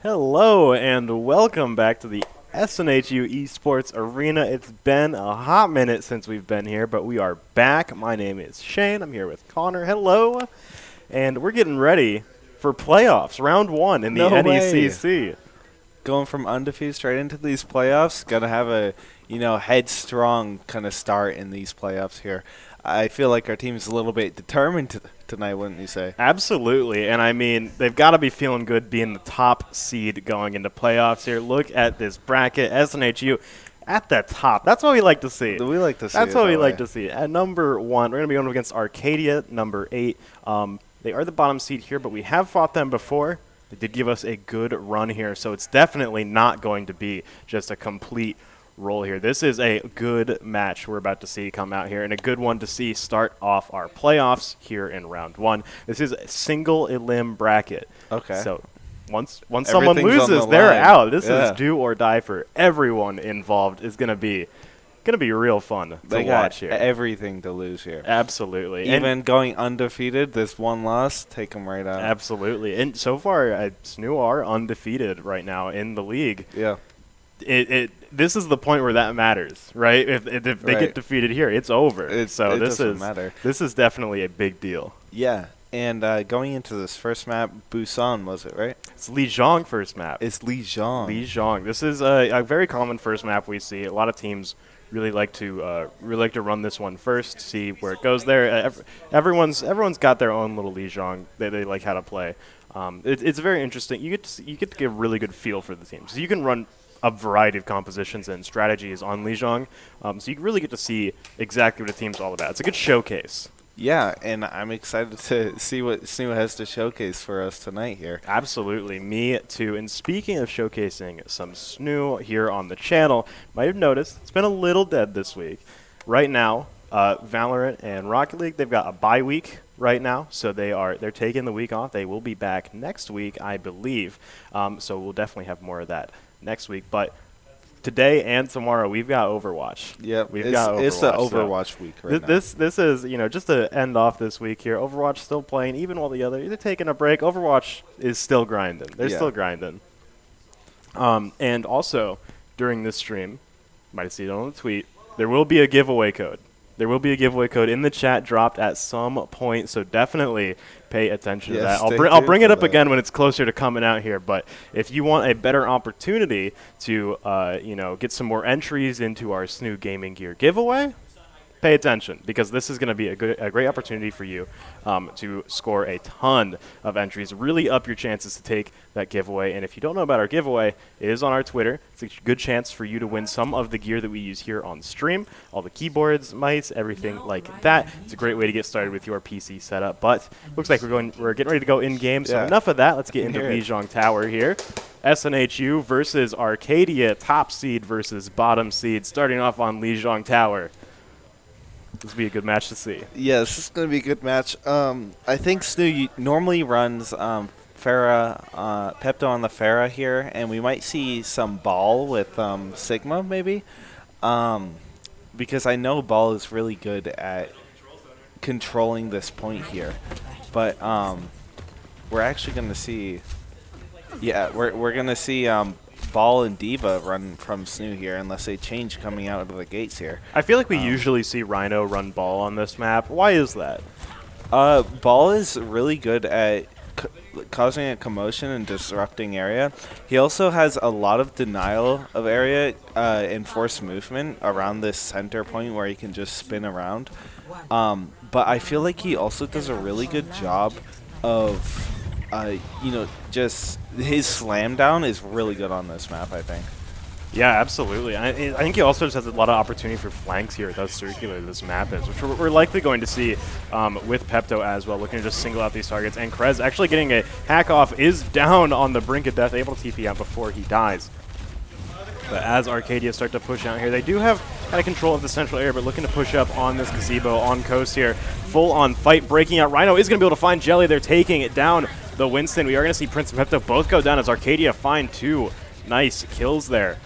Hello and welcome back to the SNHU Esports Arena. It's been a hot minute since we've been here, but we are back. My name is Shane. I'm here with Connor. Hello. And we're getting ready for playoffs, round one in the NECC. Going from undefeated straight into these playoffs, gonna have a headstrong kind of start in these playoffs here. I feel like our team's a little bit determined tonight, wouldn't you say? Absolutely, and I mean, they've got to be feeling good being the top seed going into playoffs here. Look at this bracket, SNHU at the top. That's what we like to see. We like to see That's what we like to see. At number 1, we're going to be going up against Arcadia, number 8. They are the bottom seed here, but we have fought them before. They did give us a good run here, so it's definitely not going to be just a complete roll here. This is a good match we're about to see come out here, and a good one to see start off our playoffs here in round 1. This is a single elim bracket. Okay. So once someone loses, they're out. This is do or die for everyone involved. Is gonna be real fun to watch here. Everything to lose here. Absolutely. Even going undefeated, this one loss, take them right out. Absolutely. And so far, SNHU are undefeated right now in the league. Yeah. This is the point where that matters, right? If they get defeated here, it's over. This doesn't matter. This is definitely a big deal. Yeah, and going into this first map, Busan, was it, right? It's Lijiang first map. It's Lijiang. Lijiang. This is a very common first map we see. A lot of teams really like to run this one first, see where it goes there. Everyone's got their own little Lijiang they like how to play. It's very interesting. You get to get a really good feel for the team. So you can run a variety of compositions and strategies on Lijiang, so you really get to see exactly what a team's all about. It's a good showcase. Yeah, and I'm excited to see what SNHU has to showcase for us tonight here. Absolutely, me too. And speaking of showcasing some SNHU here on the channel, might have noticed it's been a little dead this week. Right now, Valorant and Rocket League, they've got a bye week right now, so they're taking the week off. They will be back next week, I believe. So we'll definitely have more of that next week, but today and tomorrow we've got Overwatch. Yeah, Overwatch. It's the Overwatch week right now. This is just to end off this week here. Overwatch still playing, even while the other either taking a break. Overwatch is still grinding. They're still grinding. And also during this stream, might have seen it on the tweet, there will be a giveaway code. There will be a giveaway code in the chat dropped at some point, so definitely pay attention to that. I'll bring it up again when it's closer to coming out here, but if you want a better opportunity to get some more entries into our SNHU Gaming Gear giveaway, pay attention, because this is going to be a great opportunity for you to score a ton of entries, really up your chances to take that giveaway. And if you don't know about our giveaway, it is on our Twitter. It's a good chance for you to win some of the gear that we use here on stream, all the keyboards, mice, everything like that. It's a great way to get started with your PC setup. But looks like we're getting ready to go in game. So enough of that. Let's get into Lijiang Tower here. SNHU versus Arcadia, top seed versus bottom seed, starting off on Lijiang Tower. This will be a good match to see. Yeah, this is going to be a good match. I think SNHU normally runs Pepto on the Pharah here, and we might see some Ball with Sigma maybe, because I know Ball is really good at controlling this point here. But we're actually going to see, we're going to see Ball and Diva run from SNHU here unless they change coming out of the gates here. I feel like we usually see Rhino run Ball on this map. Why is that? Ball is really good at causing a commotion and disrupting area. He also has a lot of denial of area and forced movement around this center point where he can just spin around. But I feel like he also does a really good job of just his slam down is really good on this map, I think. Yeah, absolutely. I think he also just has a lot of opportunity for flanks here. That's circular this map is, which we're likely going to see with Pepto as well, looking to just single out these targets. And Krez actually getting a hack off, is down on the brink of death, able to TP out before he dies. But as Arcadia start to push out here, they do have kind of control of the central area, but looking to push up on this gazebo on coast here. Full on fight breaking out. Rhino is going to be able to find Jelly. They're taking it down. The Winston, we are going to see Prince and Pepto both go down as Arcadia find 2 nice kills there.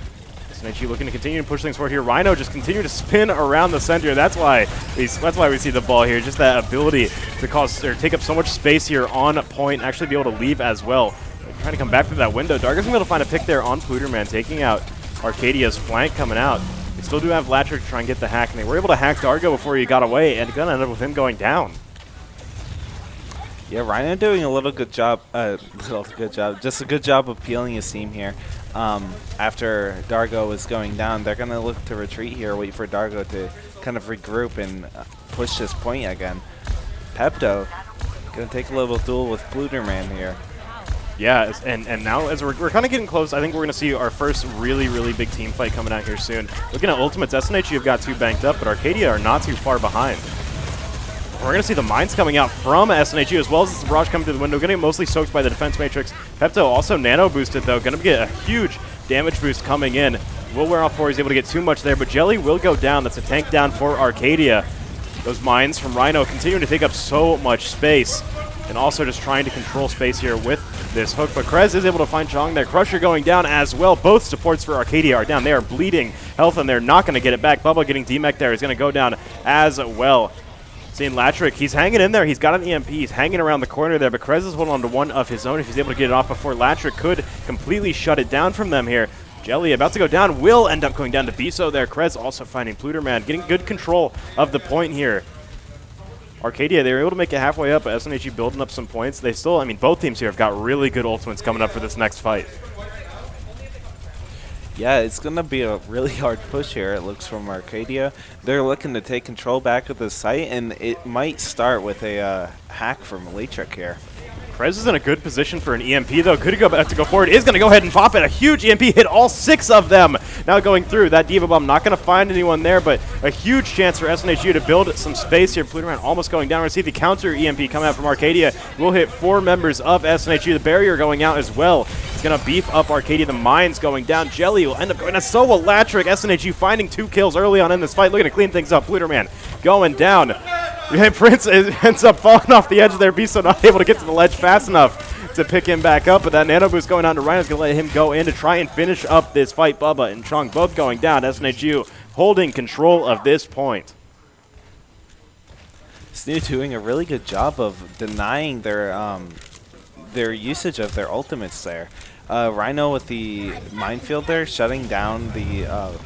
SNHU looking to continue to push things forward here. Rhino just continue to spin around the center. That's why we see the ball here. Just that ability to take up so much space here on point, actually be able to leave as well trying to come back through that window. Dargo's able to find a pick there on Pluderman, taking out Arcadia's flank coming out. They still do have Latcher to try and get the hack, and they were able to hack Dargo before he got away, and gonna end up with him going down. Yeah, Rhino doing a good job just a good job of peeling his team here. After Dargo is going down, they're gonna look to retreat here, wait for Dargo to kind of regroup and push this point again. Pepto gonna take a little duel with Pluderman here. Yeah, and now as we're kind of getting close, I think we're going to see our first really big team fight coming out here soon. Looking at Ultimates, SNHU have got 2 banked up, but Arcadia are not too far behind. We're going to see the mines coming out from SNHU as well as the barrage coming through the window, getting mostly soaked by the defense matrix. Pepto also nano boosted though, going to get a huge damage boost coming in. Will wear off before he's able to get too much there, but Jelly will go down. That's a tank down for Arcadia. Those mines from Rhino continuing to take up so much space. And also just trying to control space here with this hook. But Krez is able to find Chong there. Crusher going down as well. Both supports for Arcadia are down. They are bleeding health, and they're not going to get it back. Bubba getting DMEC there is going to go down as well. Seeing Latrick, he's hanging in there. He's got an EMP. He's hanging around the corner there, but Krez is holding on to one of his own if he's able to get it off before Latrick could completely shut it down from them here. Jelly about to go down, will end up going down to Biso there. Krez also finding Pluderman, getting good control of the point here. Arcadia, they were able to make it halfway up, but SNHU building up some points. They still, I mean, both teams here have got really good ultimates coming up for this next fight. Yeah, it's going to be a really hard push here, it looks, from Arcadia. They're looking to take control back of the site, and it might start with a hack from Latrik here. Krez is in a good position for an EMP, though. Could he go back to go forward? Is going to go ahead and pop it. A huge EMP hit all 6 of them. Now going through. That Diva Bomb not going to find anyone there, but a huge chance for SNHU to build some space here. Pluderman almost going down. We're going to see the counter EMP come out from Arcadia. Will hit 4 members of SNHU. The barrier going out as well. It's going to beef up Arcadia. The mines going down. Jelly will end up going down. So will Latrick. SNHU finding 2 kills early on in this fight. Looking to clean things up. Pluderman going down. And Prince ends up falling off the edge there. Biso not able to get to the ledge fast enough to pick him back up, but that nano boost going on to Ryan is going to let him go in to try and finish up this fight. Bubba and Chong both going down. SNHU holding control of this point. SNHU doing a really good job of denying their usage of their ultimates there. Rhino with the minefield there, shutting down the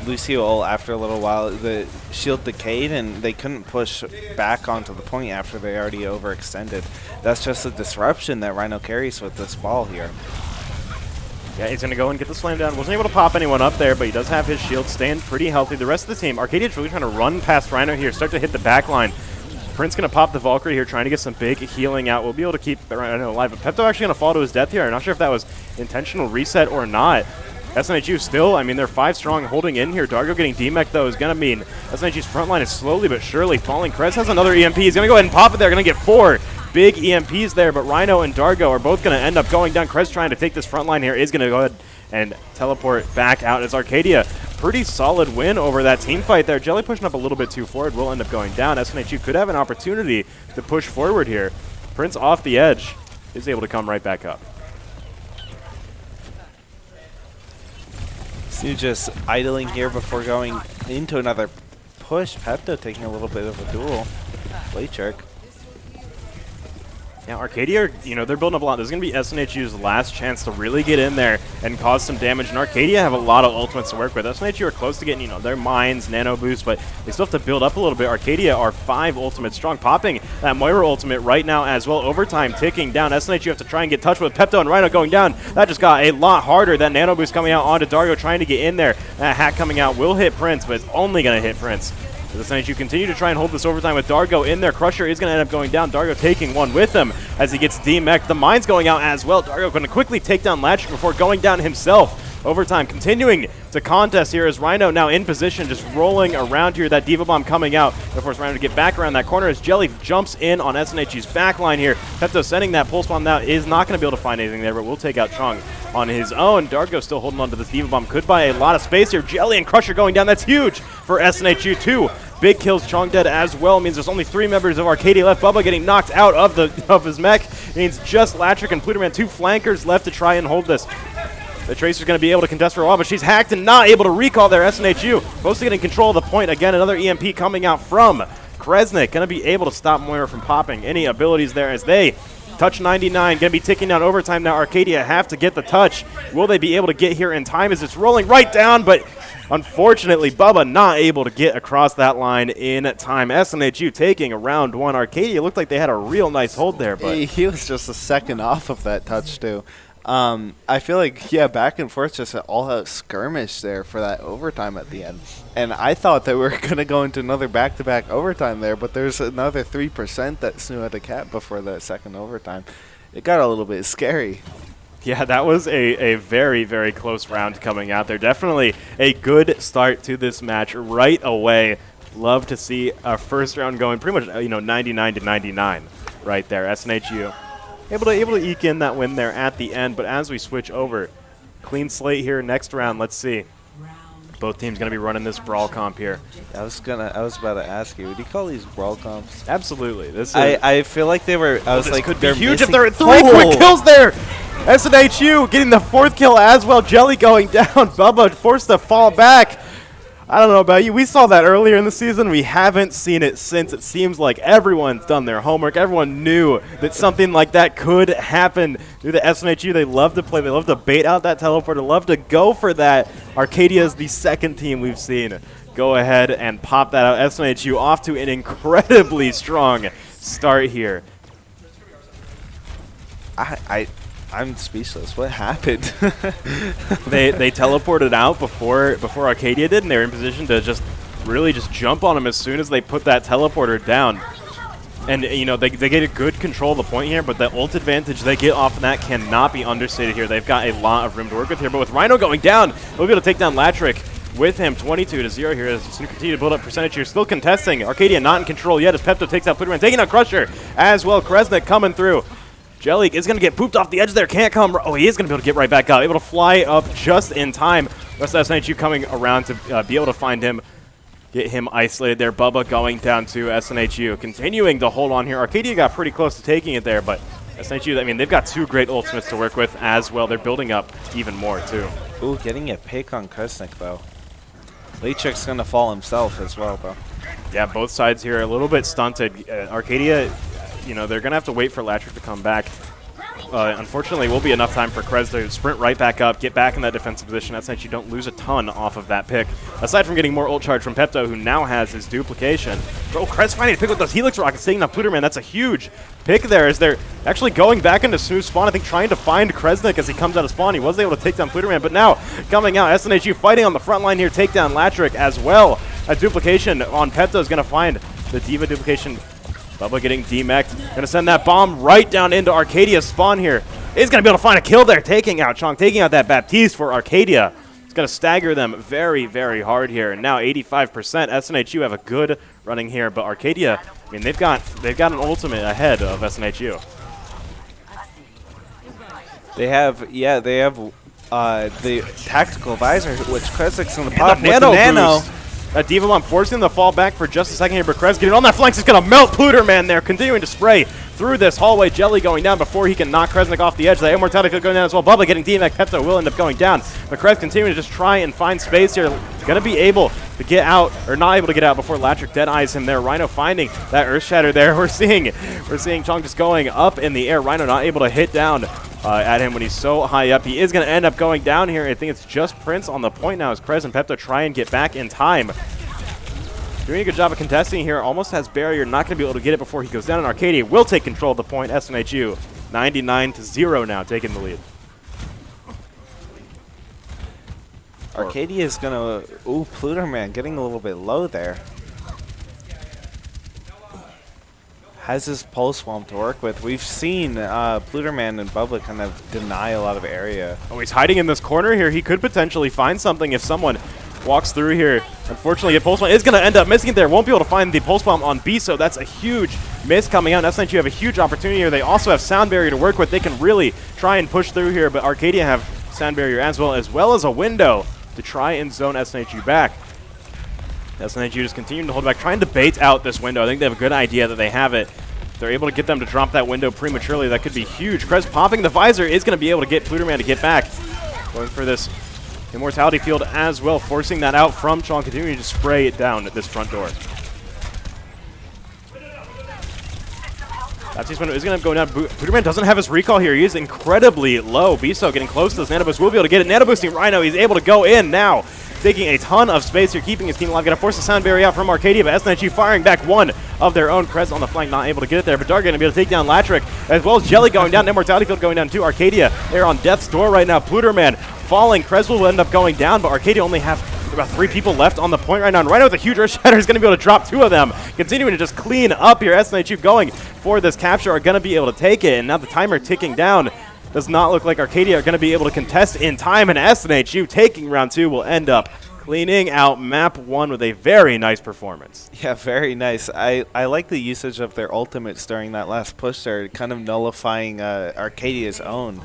Lucio ult after a little while. The shield decayed and they couldn't push back onto the point after they already overextended. That's just a disruption that Rhino carries with this ball here. Yeah, he's going to go and get the slam down. Wasn't able to pop anyone up there, but he does have his shield staying pretty healthy. The rest of the team, Arcadia's really trying to run past Rhino here, start to hit the back line. Prince going to pop the Valkyrie here, trying to get some big healing out. We'll be able to keep Rhino alive, but Pepto actually going to fall to his death here. I'm not sure if that was intentional reset or not. SNHU still, I mean, they're 5 strong holding in here. Dargo getting DMEC, though, is going to mean SNHU's front line is slowly but surely falling. Krez has another EMP. He's going to go ahead and pop it there. Going to get 4 big EMPs there, but Rhino and Dargo are both going to end up going down. Krez trying to take this front line here is going to go ahead and teleport back out as Arcadia. Pretty solid win over that team fight there. Jelly pushing up a little bit too forward will end up going down. SNHU could have an opportunity to push forward here. Prince off the edge is able to come right back up. SNHU just idling here before going into another push. Pepto taking a little bit of a duel. Latrik. Now, Arcadia, you know, they're building up a lot. This is going to be SNHU's last chance to really get in there and cause some damage. And Arcadia have a lot of ultimates to work with. SNHU are close to getting, you know, their mines, nano boost, but they still have to build up a little bit. Arcadia are 5 ultimates strong, popping that Moira ultimate right now as well. Overtime ticking down. SNHU have to try and get touch with Pepto and Rhino going down. That just got a lot harder. That nano boost coming out onto Dargo, trying to get in there. That hack coming out will hit Prince, but it's only going to hit Prince. As SNHU continue to try and hold this overtime with Dargo in there. Crusher is going to end up going down. Dargo taking one with him as he gets DMEC. The mine's going out as well. Dargo going to quickly take down Latch before going down himself. Overtime continuing to contest here as Rhino now in position, just rolling around here. That Diva Bomb coming out. And of course, Rhino to get back around that corner as Jelly jumps in on SNHU's back line here. Pepto sending that pulse bomb out, is not going to be able to find anything there, but will take out Chung on his own. Dargo still holding on to this Diva Bomb. Could buy a lot of space here. Jelly and Crusher going down. That's huge for SNHU too. Big kills, Chong dead as well. Means there's only 3 members of Arcadia left. Bubba getting knocked out of his mech. Means just Latrik and Pluderman, 2 flankers left to try and hold this. The Tracer's going to be able to contest for a while, but she's hacked and not able to recall their SNHU. Close to getting control of the point. Again, another EMP coming out from Kresnik. Going to be able to stop Moira from popping any abilities there as they Touch 99, going to be ticking down overtime now. Arcadia have to get the touch. Will they be able to get here in time as it's rolling right down, but unfortunately, Bubba not able to get across that line in time. SNHU taking a round 1. Arcadia looked like they had a real nice hold there, but he was just a second off of that touch too. I feel like, yeah, back and forth, just an all-out skirmish there for that overtime at the end. And I thought that we were going to go into another back-to-back overtime there, but there's another 3% that SNHU had to cap before that second overtime. It got a little bit scary. Yeah, that was a very, very close round coming out there. Definitely a good start to this match right away. Love to see our first round going pretty much, 99 to 99 right there. SNHU able to eke in that win there at the end. But as we switch over, clean slate here next round. Let's see. Both teams going to be running this brawl comp here. I was about to ask you, would you call these brawl comps? Absolutely. This I feel like they were. I was like, could be they're huge if missing. they're at 3 quick kills there. SNHU getting the 4th kill as well. Jelly going down. Bubba forced to fall back. I don't know about you. We saw that earlier in the season. We haven't seen it since. It seems like everyone's done their homework. Everyone knew that something like that could happen through the SNHU. They love to play. They love to bait out that teleport. They love to go for that. Arcadia is the second team we've seen go ahead and pop that out. SNHU off to an incredibly strong start here. I'm speechless. What happened? They teleported out before Arcadia did, and they were in position to really jump on them as soon as they put that teleporter down. And, they get a good control of the point here, but the ult advantage they get off of that cannot be understated here. They've got a lot of room to work with here, but with Rhino going down, they'll be able to take down Latrick with him 22-0 here as SNHU continue to build up percentage here. Still contesting. Arcadia not in control yet as Pepto takes out Pluderman, taking out Crusher as well. Kresnik coming through. Jelly is going to get pooped off the edge there. Can't come. Oh, he is going to be able to get right back up. Able to fly up just in time. Rest of SNHU coming around to be able to find him. Get him isolated there. Bubba going down to SNHU. Continuing to hold on here. Arcadia got pretty close to taking it there, but SNHU, they've got 2 great ultimates to work with as well. They're building up even more, too. Ooh, getting a pick on Kresnik, though. Leechik's going to fall himself as well, though. Yeah, both sides here a little bit stunted. Arcadia, they're going to have to wait for Latrick to come back. Unfortunately, it will be enough time for Krez to sprint right back up, get back in that defensive position. That's nice. You don't lose a ton off of that pick. Aside from getting more ult charge from Pepto, who now has his duplication. Oh, Krez finding a pick with those Helix Rockets, taking up Pluderman. That's a huge pick there as they're actually going back into smooth spawn. I think trying to find Kresnik as he comes out of spawn. He was able to take down Pluderman, but now coming out, SNHU fighting on the front line here, take down Latrick as well. A duplication on Pepto is going to find the Diva duplication. Bubba getting demec'd. Going to send that bomb right down into Arcadia's spawn here. He's going to be able to find a kill there, taking out Chong, taking out that Baptiste for Arcadia. It's going to stagger them very, very hard here. And now 85%. SNHU have a good running here, but Arcadia, they've got an ultimate ahead of SNHU. They have the tactical visor, which Kresnik's going to pop with the nano. That Diva Bomb forcing them to fall back for just a second here, but Krez getting on that flank is going to melt Pluderman there, continuing to spray through this hallway. Jelly going down before he can knock Kresnik off the edge. The Immortality could go down as well. Bubba getting DMX. Pepto will end up going down, but Krez continuing to just try and find space here. Going to be able to get out, or not able to get out before Latrick dead-eyes him there. Rhino finding that Earth Shatter there. We're seeing Chong just going up in the air. Rhino not able to hit down at him when he's so high up. He is going to end up going down here. I think it's just Prince on the point now as Krez and Pepto try and get back in time. Doing a good job of contesting here. Almost has barrier. Not going to be able to get it before he goes down. And Arcadia will take control of the point. SNHU 99-0 now, taking the lead. Arcadia is going to... Ooh, Pluderman getting a little bit low there. Has his pulse swarm to work with. We've seen Pluderman and Bubba kind of deny a lot of area. Oh, he's hiding in this corner here. He could potentially find something if someone walks through here. Unfortunately, a Pulse Bomb is going to end up missing it there. Won't be able to find the Pulse Bomb on B, so that's a huge miss coming out. SNHU have a huge opportunity here. They also have Sound Barrier to work with. They can really try and push through here, but Arcadia have Sound Barrier as well as a window to try and zone SNHU back. SNHU just continuing to hold back, trying to bait out this window. I think they have a good idea that they have it. If they're able to get them to drop that window prematurely, that could be huge. Krez popping the visor is going to be able to get Pluderman to get back. Going for this Immortality Field as well, forcing that out from Chong, continuing to spray it down at this front door. That's he's going to end up going down. Booterman doesn't have his recall here. He is incredibly low. Biso getting close to this Nano Boost. Will be able to get it. Nano Boosting Rhino. He's able to go in now. Taking a ton of space here, keeping his team alive. Going to force the sound barrier out from Arcadia, but SNHU firing back one of their own. Krez on the flank, not able to get it there. But Dark going to be able to take down Latrick, as well as Jelly going down. Immortality Field going down too. Arcadia, they're on death's door right now. Pluterman falling. Krez will end up going down, but Arcadia only have about 3 people left on the point right now. And Rhino with a huge Earth Shatter is going to be able to drop 2 of them. Continuing to just clean up here. SNHU going for this capture are going to be able to take it. And now the timer ticking down. Does not look like Arcadia are going to be able to contest in time. And SNHU taking round 2 will end up cleaning out map 1 with a very nice performance. Yeah, very nice. I like the usage of their ultimates during that last push there, kind of nullifying Arcadia's own.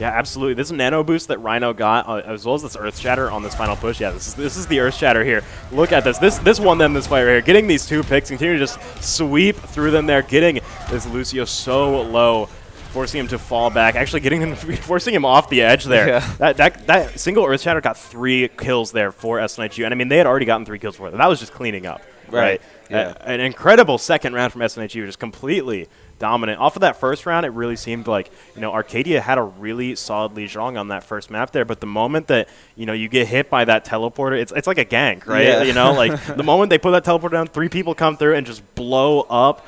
Yeah, absolutely. This Nano Boost that Rhino got, as well as this Earth Shatter on this final push. Yeah, this is the Earth Shatter here. Look at this. This won them this fight right here. Getting these 2 picks, continue to just sweep through them there, getting this Lucio so low, forcing him to fall back, actually getting him, forcing him off the edge there. Yeah. That single Earth Shatter got 3 kills there for SNHU, and I mean they had already gotten 3 kills for them. That was just cleaning up, right? Yeah. An incredible second round from SNHU, just completely dominant. Off of that first round, it really seemed like, you know, Arcadia had a really solid Lijiang on that first map there, but the moment that, you know, you get hit by that teleporter, it's like a gank, right? Yeah. You know, like the moment they put that teleporter down, 3 people come through and just blow up.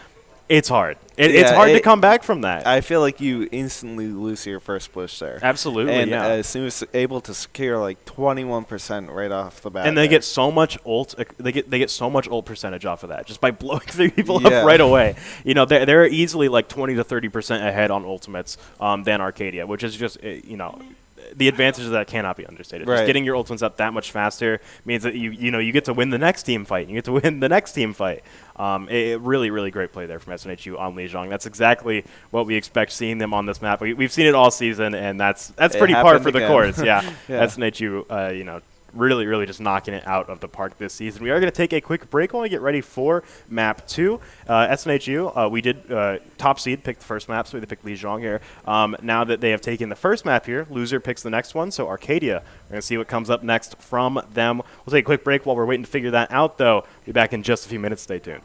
It's hard. It's hard to come back from that. I feel like you instantly lose your first push there. Absolutely, and yeah. as soon as able to secure like 21% right off the bat. And they get so much ult. They get so much ult percentage off of that just by blowing 3 people up right away. You know, they're easily like 20 to 30% ahead on ultimates than Arcadia, which is just you know. The advantage of that cannot be understated. Just getting your ultimates up that much faster means that you get to win the next team fight. You get to win the next team fight. Really, really great play there from SNHU on Lijiang. That's exactly what we expect seeing them on this map. We've seen it all season, and that's pretty par for the course. Yeah, SNHU, you know, really, really just knocking it out of the park this season. We are going to take a quick break while we get ready for map 2. SNHU, we did top seed pick the first map, so we picked Lijiang here. Now that they have taken the first map here, loser picks the next one. So Arcadia, we're going to see what comes up next from them. We'll take a quick break while we're waiting to figure that out, though. Be back in just a few minutes. Stay tuned.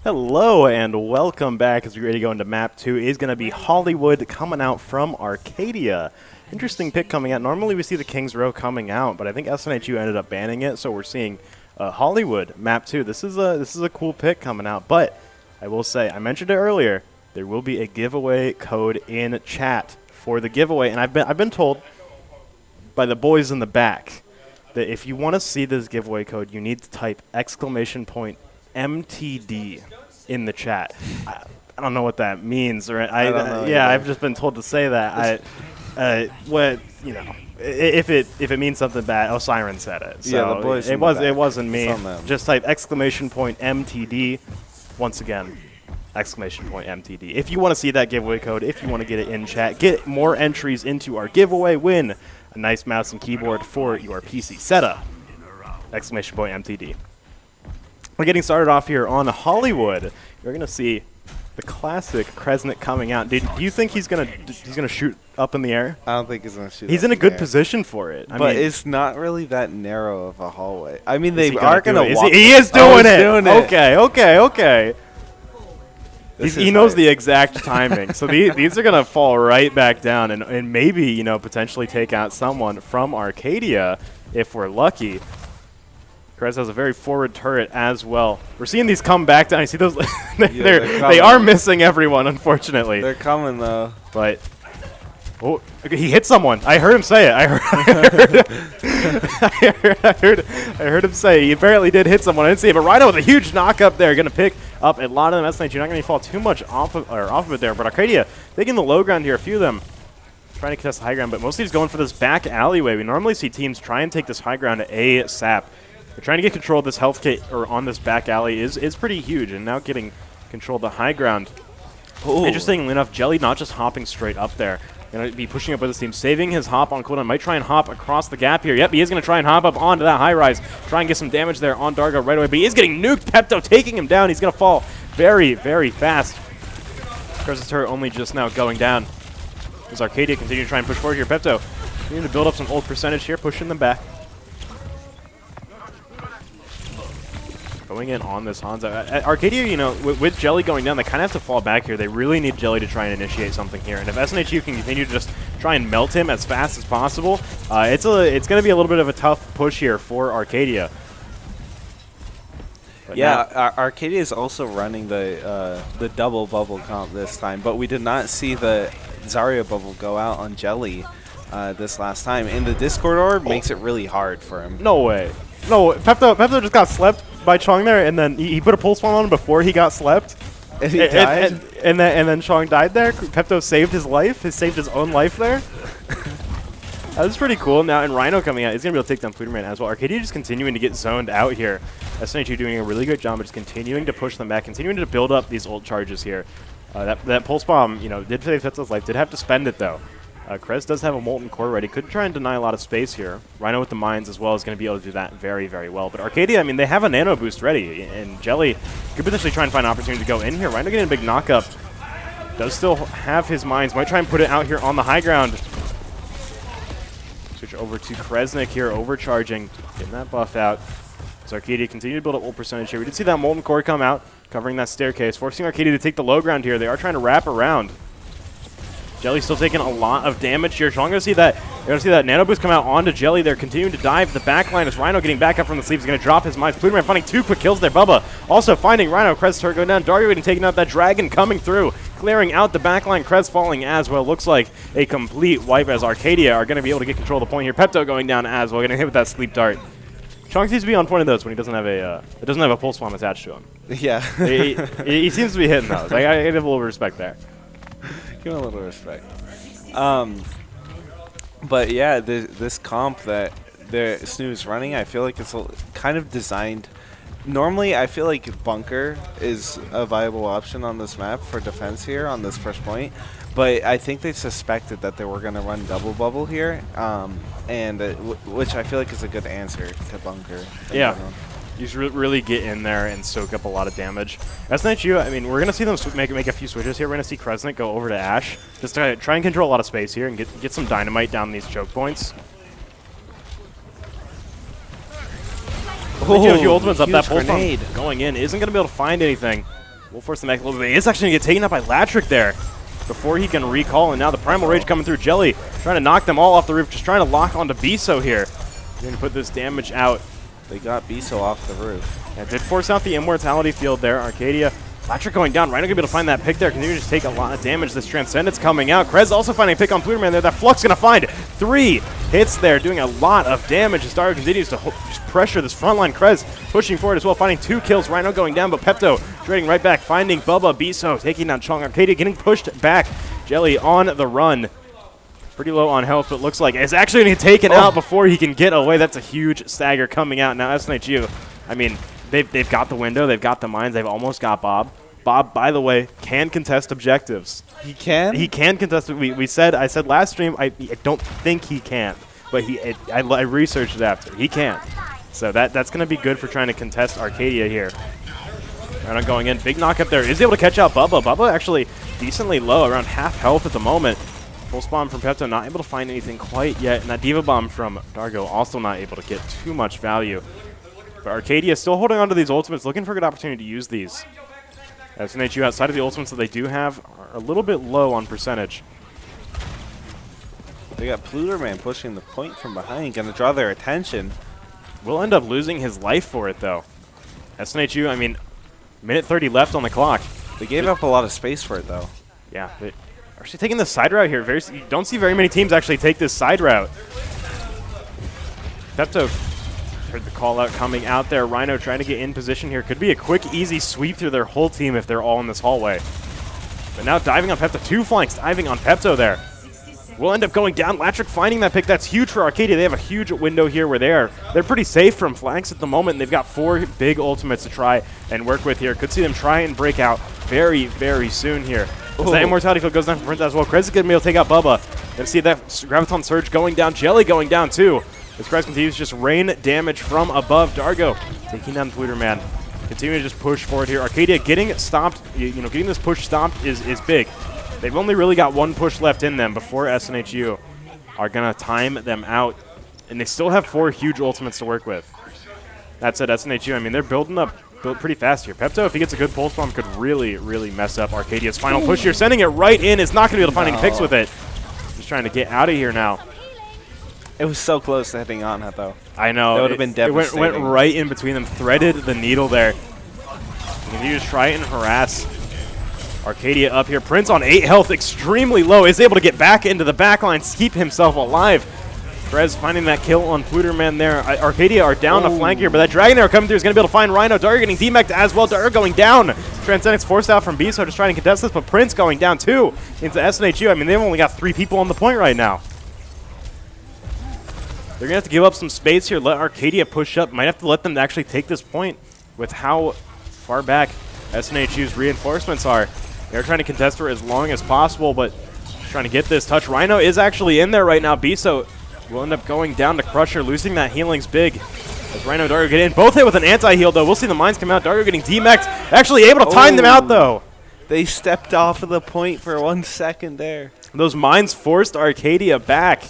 Hello and welcome back as we ready to go into map 2 is going to be Hollywood coming out from Arcadia. Interesting pick coming out. Normally we see the Kings Row coming out, but I think SNHU ended up banning it, so we're seeing Hollywood map 2. This is a cool pick coming out, but I will say, I mentioned it earlier, there will be a giveaway code in chat for the giveaway, and I've been told by the boys in the back that if you want to see this giveaway code, you need to type !MTD in the chat. I don't know what that means, or I don't know yeah, either. I've just been told to say that. What if it means something bad? Oh, Siren said it. So Yeah, the boys. it wasn't me. It's on them. Just type !MTD. Once again, !MTD. If you want to see that giveaway code, if you want to get it in chat, get more entries into our giveaway, win a nice mouse and keyboard for your PC setup. !MTD. We're getting started off here on Hollywood. You're gonna see the classic Kresnik coming out. Do you think he's gonna shoot up in the air? I don't think he's gonna shoot. He's in a good position for it. But it's not really that narrow of a hallway. I mean, they he are gonna do it? walk. He is doing it. Doing it. Okay. He knows right. the exact timing. So these are gonna fall right back down and maybe potentially take out someone from Arcadia if we're lucky. Krez has a very forward turret as well. We're seeing these come back down. You see those? They are missing everyone, unfortunately. They're coming though. But he hit someone. I heard him say it. I heard him say it. He apparently did hit someone. I didn't see it. But Rhino with a huge knock up there, going to pick up a lot of them. SNHU not going to fall too much off of it there. But Arcadia taking the low ground here. A few of them trying to contest the high ground, but mostly he's going for this back alleyway. We normally see teams try and take this high ground ASAP. But trying to get control of this health kit or on this back alley is pretty huge, and now getting control of the high ground. Ooh. Interestingly enough, Jelly not just hopping straight up there. Going to be pushing up with his team, saving his hop on cooldown. Might try and hop across the gap here. Yep, he is going to try and hop up onto that high rise. Try and get some damage there on Dargo right away, but he is getting nuked. Pepto taking him down. He's going to fall very, very fast. Krez's turret only just now going down. As Arcadia continue to try and push forward here. Pepto needing to build up some ult percentage here, pushing them back. Going in on this Hanzo. Arcadia, with Jelly going down, they kind of have to fall back here. They really need Jelly to try and initiate something here. And if SNHU can continue to just try and melt him as fast as possible, it's going to be a little bit of a tough push here for Arcadia. But yeah, Arcadia is also running the double bubble comp this time, but we did not see the Zarya bubble go out on Jelly this last time. And the Discord orb makes it really hard for him. No way. No, Pepto just got slept by Chong there, and then he put a pulse bomb on him before he got slept. And he died? And then Chong died there. Pepto saved his life. He saved his own life there. That was pretty cool. Now, and Rhino coming out, he's going to be able to take down Pluderman as well. Arcadia just continuing to get zoned out here. SNHU doing a really good job of just continuing to push them back, continuing to build up these ult charges here. That pulse bomb, did save Pepto's life. Did have to spend it, though. Krez does have a Molten Core ready. Could try and deny a lot of space here. Rhino with the mines as well is going to be able to do that very, very well. But Arcadia, they have a nano boost ready. And Jelly could potentially try and find an opportunity to go in here. Rhino getting a big knock-up. Does still have his mines. Might try and put it out here on the high ground. Switch over to Kresnik here, overcharging. Getting that buff out. As Arcadia continue to build up ult percentage here. We did see that Molten Core come out, covering that staircase, forcing Arcadia to take the low ground here. They are trying to wrap around. Jelly's still taking a lot of damage here. So I'm going to see that. You're going to see that nano boost come out onto Jelly. They're continuing to dive the back line as Rhino getting back up from the sleeves. He's going to drop his mines. Pluderman finding 2 quick kills there. Bubba also finding Rhino. Krez turret going down. Dario getting taken out. That dragon coming through, clearing out the back line. Krez falling as well. Looks like a complete wipe as Arcadia are going to be able to get control of the point here. Pepto going down as well. Going to hit with that sleep dart. Chong seems to be on point of those when he doesn't have a pulse bomb attached to him. Yeah. he seems to be hitting those. I give a little respect there. Give him a little respect. But yeah, this comp that SNHU is running, I feel like it's kind of designed. Normally, I feel like Bunker is a viable option on this map for defense here on this first point. But I think they suspected that they were going to run double bubble here, which I feel like is a good answer to Bunker. Yeah. You just really get in there and soak up a lot of damage. SNHU, we're going to see them make a few switches here. We're going to see Kresnik go over to Ashe. Just to try and control a lot of space here and get some dynamite down these choke points. Oh, a few ultimates up. That pulse grenade bomb going in isn't going to be able to find anything. We'll force them back a little bit. He is actually going to get taken out by Latrick there before he can recall, and now the Primal Rage coming through. Jelly trying to knock them all off the roof, just trying to lock onto Biso here. Going to put this damage out. They got Biso off the roof. Yeah, did force out the Immortality field there. Arcadia. Latrick going down. Rhino going to be able to find that pick there. Continue to just take a lot of damage. This Transcendence coming out. Krez also finding a pick on Pluterman there. That Flux going to find 3 hits there, doing a lot of damage as Dario continues to just pressure this frontline. Krez pushing forward as well, finding 2 kills. Rhino going down, but Pepto trading right back, finding Bubba. Biso taking down Chong. Arcadia getting pushed back. Jelly on the run. Pretty low on health, but looks like it's actually going to get taken out before he can get away. That's a huge stagger coming out. Now SNHU, I mean, they've got the window, they've got the mines, they've almost got Bob. Bob, by the way, can contest objectives. He can? He can contest. I said last stream, I don't think he can, but I researched it after. He can. So that's going to be good for trying to contest Arcadia here. Rhino going in. Big knock up there. Is able to catch out Bubba. Bubba actually decently low, around half health at the moment. Full spawn from Pepto, not able to find anything quite yet. And that Diva Bomb from Dargo also not able to get too much value. But Arcadia still holding on to these ultimates, looking for a good opportunity to use these. SNHU outside of the ultimates that they do have are a little bit low on percentage. They got Pluterman pushing the point from behind, going to draw their attention. Will end up losing his life for it, though. SNHU, I mean, minute 30 left on the clock. They gave up a lot of space for it, though. Yeah, but actually taking the side route here. You don't see very many teams actually take this side route. Pepto heard the call out coming out there. Rhino trying to get in position here. Could be a quick, easy sweep through their whole team if they're all in this hallway. But now diving on Pepto. 2 flanks diving on Pepto there. Will end up going down. Latrick finding that pick. That's huge for Arcadia. They have a huge window here where they're pretty safe from flanks at the moment. And they've got 4 big ultimates to try and work with here. Could see them try and break out very, very soon here. As that Immortality field goes down from Prince as well. Krez is going to be able to take out Bubba. And see that Graviton Surge going down. Jelly going down too. As Krez continues to just rain damage from above. Dargo taking down Pluterman. Continuing to just push forward here. Arcadia getting stopped, getting this push stopped is big. They've only really got 1 push left in them before SNHU are going to time them out. And they still have 4 huge ultimates to work with. That said, SNHU, I mean, they're built pretty fast here. Pepto, if he gets a good pulse bomb, could really, really mess up Arcadia's final push here. Sending it right in. Is not going to be able to find any picks with it. Just trying to get out of here now. It was so close to hitting on it, though. I know. That would have been devastating. It went right in between them. Threaded the needle there. Continue to try and harass Arcadia up here. Prince on 8 health, extremely low. Is able to get back into the backline, keep himself alive. Krez finding that kill on Pluterman there. Arcadia are down a flank here, but that Dragon Arrow coming through is going to be able to find Rhino. Dargo getting demeched as well. Dargo going down. Transcendence forced out from Biso, just trying to contest this, but Prince going down too into SNHU. I mean, they've only got 3 people on the point right now. They're going to have to give up some space here, let Arcadia push up. Might have to let them actually take this point with how far back SNHU's reinforcements are. They're trying to contest for as long as possible, but trying to get this touch. Rhino is actually in there right now. Biso will end up going down to Crusher, losing that healing's big. As Rhino and Dargo get in. Both hit with an anti-heal, though. We'll see the mines come out. Dargo getting demeched. Actually able to time them out, though. They stepped off of the point for 1 second there. Those mines forced Arcadia back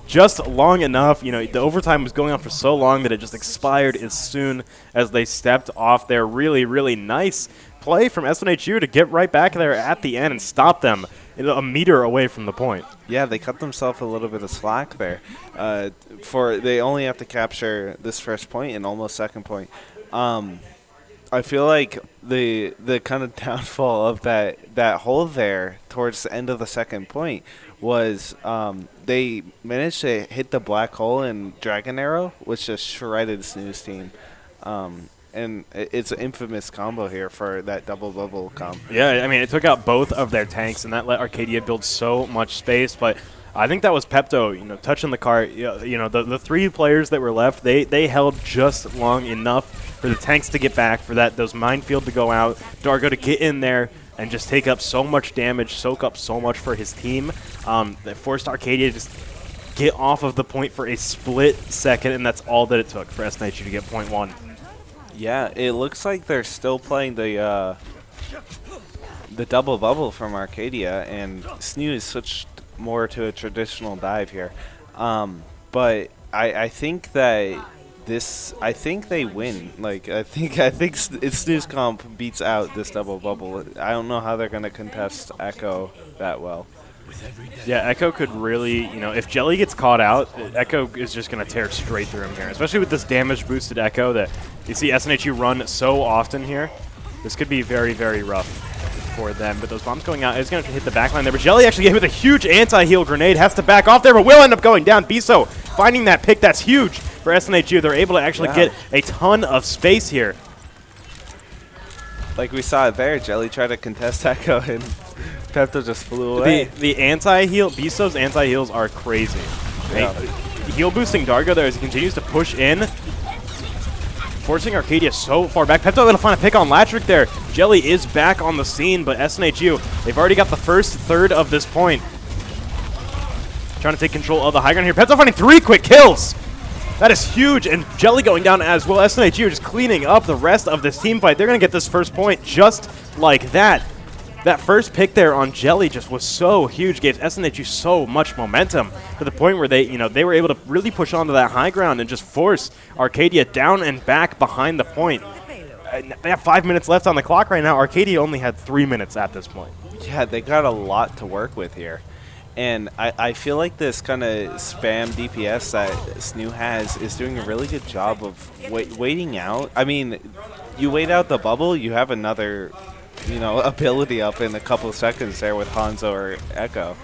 just long enough. The overtime was going on for so long that it just expired as soon as they stepped off there. Really, really nice play from SNHU to get right back there at the end and stop them a meter away from the point. Yeah, they cut themselves a little bit of slack there. They only have to capture this first point and almost second point. I feel like the kind of downfall of that hole there towards the end of the second point was they managed to hit the black hole in Dragon Arrow, which just shredded SNHU's team. And it's an infamous combo here for that double bubble comp. Yeah, I mean, it took out both of their tanks, and that let Arcadia build so much space. But I think that was Pepto, touching the cart. The 3 players that were left, they held just long enough for the tanks to get back, for those minefield to go out, Dargo to get in there and just take up so much damage, soak up so much for his team. That forced Arcadia to just get off of the point for a split second, and that's all that it took for SNHU to get point 1. Yeah, it looks like they're still playing the double bubble from Arcadia, and SNHU is switched more to a traditional dive here. But I think that I think they win. Like I think Snooze Comp beats out this double bubble. I don't know how they're gonna contest Echo that well. Yeah, Echo could really, if Jelly gets caught out, Echo is just going to tear straight through him here, especially with this damage-boosted Echo that you see SNHU run so often here. This could be very, very rough for them, but those bombs going out is going to hit the backline there, but Jelly actually gave it a huge anti-heal grenade, has to back off there, but will end up going down. Biso finding that pick, that's huge for SNHU. They're able to actually get a ton of space here. Like we saw it there, Jelly tried to contest Echo and Pepto just flew away. The anti-heal, Biso's anti-heals are crazy. Yeah. Heal boosting Dargo there as he continues to push in, forcing Arcadia so far back. Pepto able to find a pick on Latrick there. Jelly is back on the scene, but SNHU, they've already got the first third of this point. Trying to take control of the high ground here. Pepto finding 3 quick kills. That is huge, and Jelly going down as well. SNHU just cleaning up the rest of this team fight. They're going to get this first point just like that. That first pick there on Jelly just was so huge, gave SNHU so much momentum to the point where they were able to really push onto that high ground and just force Arcadia down and back behind the point. They have 5 minutes left on the clock right now. Arcadia only had 3 minutes at this point. Yeah, they got a lot to work with here. And I feel like this kind of spam DPS that SNHU has is doing a really good job of waiting out. I mean, you wait out the bubble, you have another ability up in a couple of seconds there with Hanzo or Echo.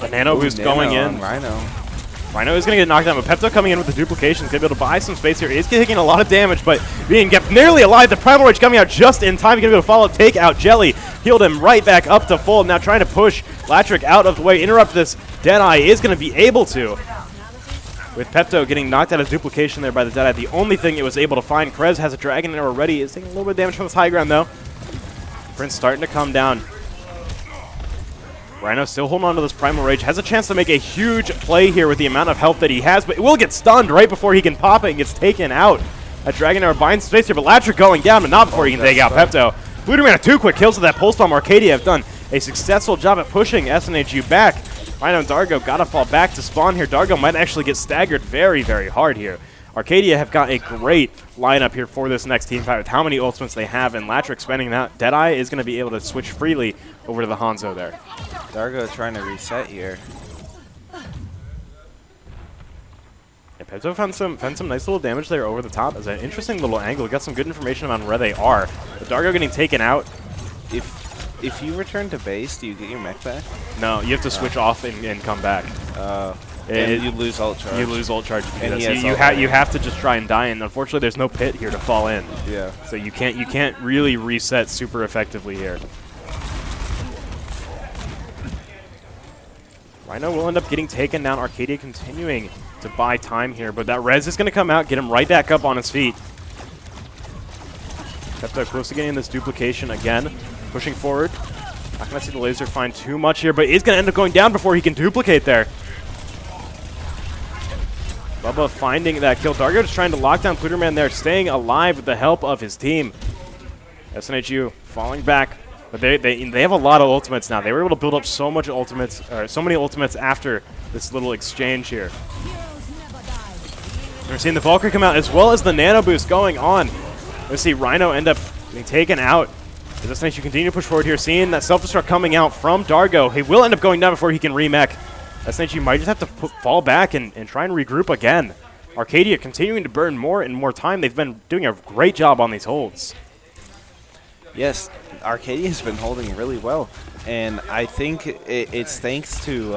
The nano boost going in. Rhino is going to get knocked down, but Pepto coming in with the duplication is going to be able to buy some space here. He's taking a lot of damage, but being kept nearly alive. The Primal Rage coming out just in time. He's going to be able to follow, take out Jelly. Healed him right back up to full. Now trying to push Latrick out of the way. Interrupt this. Deadeye is going to be able to. With Pepto getting knocked out of duplication there by the Deadeye. The only thing it was able to find. Krez has a Dragon Arrow ready. Is taking a little bit of damage from this high ground, though. Prince starting to come down. Rhino still holding on to this Primal Rage. Has a chance to make a huge play here with the amount of health that he has, but it will get stunned right before he can pop it and gets taken out. That Dragon Arrow binds space here, but Latrick going down, but not before he can take out Pepto. Blueberry had 2 quick kills with that Pulse Bomb. Arcadia have done a successful job at pushing SNHU back. Rhino and Dargo got to fall back to spawn here. Dargo might actually get staggered very, very hard here. Arcadia have got a great lineup here for this next team fight with how many ultimates they have, and Latrick spending that. Deadeye is going to be able to switch freely over to the Hanzo there. Dargo trying to reset here. Yeah, Pepto found some nice little damage there over the top. It's an interesting little angle. We got some good information on where they are. But Dargo getting taken out. If you return to base, do you get your mech back? No, you have to switch off and come back. And you lose ult charge. You lose ult charge. And you have to just try and die, and unfortunately there's no pit here to fall in. Yeah. So you can't really reset super effectively here. Rhino will end up getting taken down. Arcadia continuing to buy time here, but that res is going to come out, get him right back up on his feet. Pepto close to getting this duplication again. Pushing forward. Not going to see the laser find too much here, but is going to end up going down before he can duplicate there. Bubba finding that kill. Dargo just trying to lock down Pluterman there, staying alive with the help of his team. SNHU falling back, but they have a lot of ultimates now. They were able to build up so many ultimates after this little exchange here. We're seeing the Valkyrie come out as well as the nano boost going on. Let's see Rhino end up getting taken out. As SNHU continue to push forward here, seeing that self-destruct coming out from Dargo. He will end up going down before he can remech. SNHU might just have to fall back and try and regroup again. Arcadia continuing to burn more and more time. They've been doing a great job on these holds. Yes, Arcadia has been holding really well. And I think it's thanks to